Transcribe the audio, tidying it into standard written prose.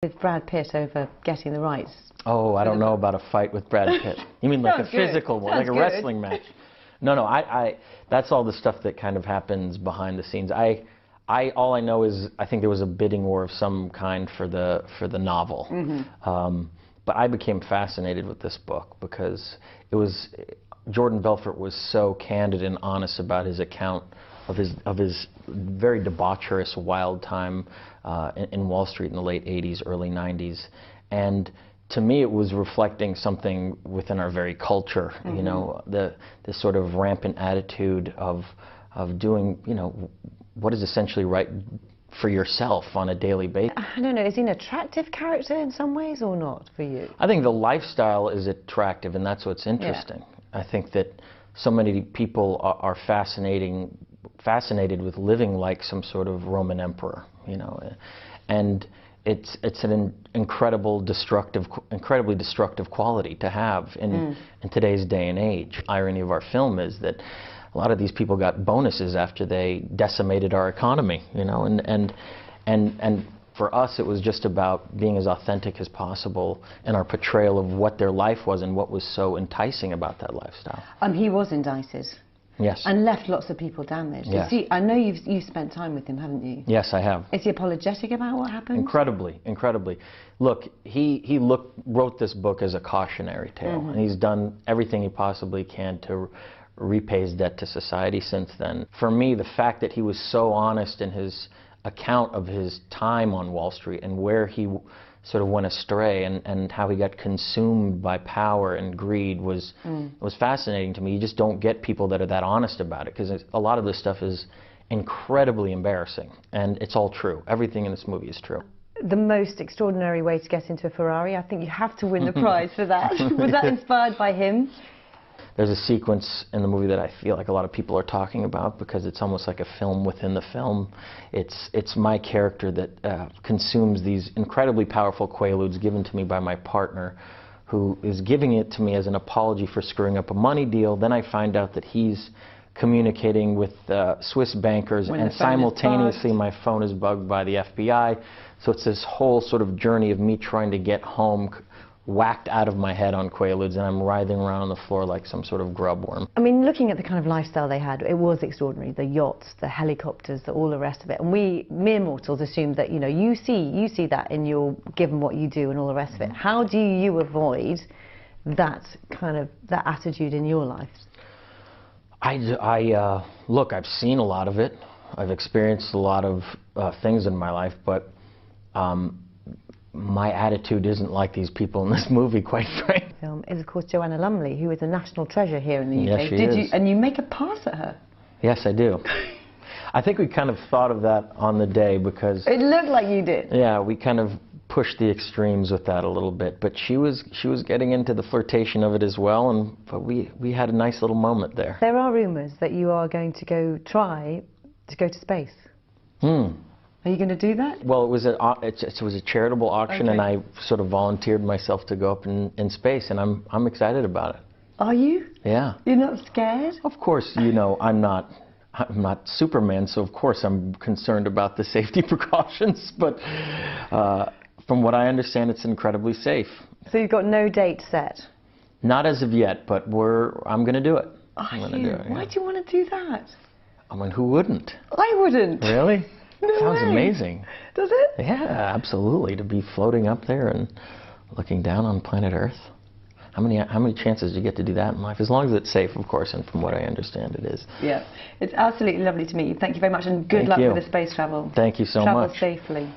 With Brad Pitt over getting the rights. Oh, I don't know about a fight with Brad Pitt. You mean like a physical one, like a wrestling match? No, that's all the stuff that kind of happens behind the scenes. All I know is I think there was a bidding war of some kind for the novel. Mm-hmm. But I became fascinated with this book because Jordan Belfort was so candid and honest about his account of his very debaucherous wild time in Wall Street in the late 80s, early 90s. And to me, it was reflecting something within our very culture, mm-hmm. you know, this sort of rampant attitude of doing, you know, what is essentially right for yourself on a daily basis. I don't know, is he an attractive character in some ways or not for you? I think the lifestyle is attractive, and that's what's interesting. Yeah. I think that so many people are fascinated with living like some sort of Roman emperor, you know, and it's an incredibly destructive quality to have in today's day and age. Irony of our film is that a lot of these people got bonuses after they decimated our economy, you know, and for us it was just about being as authentic as possible in our portrayal of what their life was and what was so enticing about that lifestyle. He was indicted. Yes. And left lots of people damaged. Yes. I know you've spent time with him, haven't you? Yes, I have. Is he apologetic about what happened? Incredibly, incredibly. Look, he wrote this book as a cautionary tale, mm-hmm. and he's done everything he possibly can to repay his debt to society since then. For me, the fact that he was so honest in his account of his time on Wall Street and where he sort of went astray and how he got consumed by power and greed was fascinating to me. You just don't get people that are that honest about it, because a lot of this stuff is incredibly embarrassing, and it's all true. Everything in this movie is true. The most extraordinary way to get into a Ferrari, I think you have to win the prize for that. Was that inspired by him? There's a sequence in the movie that I feel like a lot of people are talking about because it's almost like a film within the film. It's my character that consumes these incredibly powerful Quaaludes given to me by my partner, who is giving it to me as an apology for screwing up a money deal. Then I find out that he's communicating with Swiss bankers, and simultaneously my phone is bugged by the FBI. So it's this whole sort of journey of me trying to get home, whacked out of my head on Quaaludes, and I'm writhing around on the floor like some sort of grub worm. I mean, looking at the kind of lifestyle they had, it was extraordinary. The yachts, the helicopters, all the rest of it. And we mere mortals assume that, you know, you see that in your, given what you do and all the rest of it. How do you avoid that kind of, that attitude in your life? Look, I've seen a lot of it. I've experienced a lot of things in my life, but my attitude isn't like these people in this movie, quite frankly. The film is, of course, Joanna Lumley, who is a national treasure here in the UK. Yes, she is. And you make a pass at her? Yes, I do. I think we kind of thought of that on the day because... It looked like you did. Yeah, we kind of pushed the extremes with that a little bit, but she was getting into the flirtation of it as well, but we had a nice little moment there. There are rumours that you are going to try to go to space. Are you going to do that? Well, it was a charitable auction, okay. And I sort of volunteered myself to go up in space, and I'm excited about it. Are you? Yeah. You're not scared? Of course, you know, I'm not Superman, so of course I'm concerned about the safety precautions, but from what I understand, it's incredibly safe. So you've got no date set? Not as of yet, but I'm going to do it. Why do you want to do that? I mean, who wouldn't? I wouldn't. Really? No Sounds way. amazing. Does it? Yeah, absolutely. To be floating up there and looking down on planet Earth. How many chances do you get to do that in life? As long as it's safe, of course, and from what I understand it is. Yeah. It's absolutely lovely to meet you. Thank you very much, and good luck with the space travel. Thank you so much. Travel safely.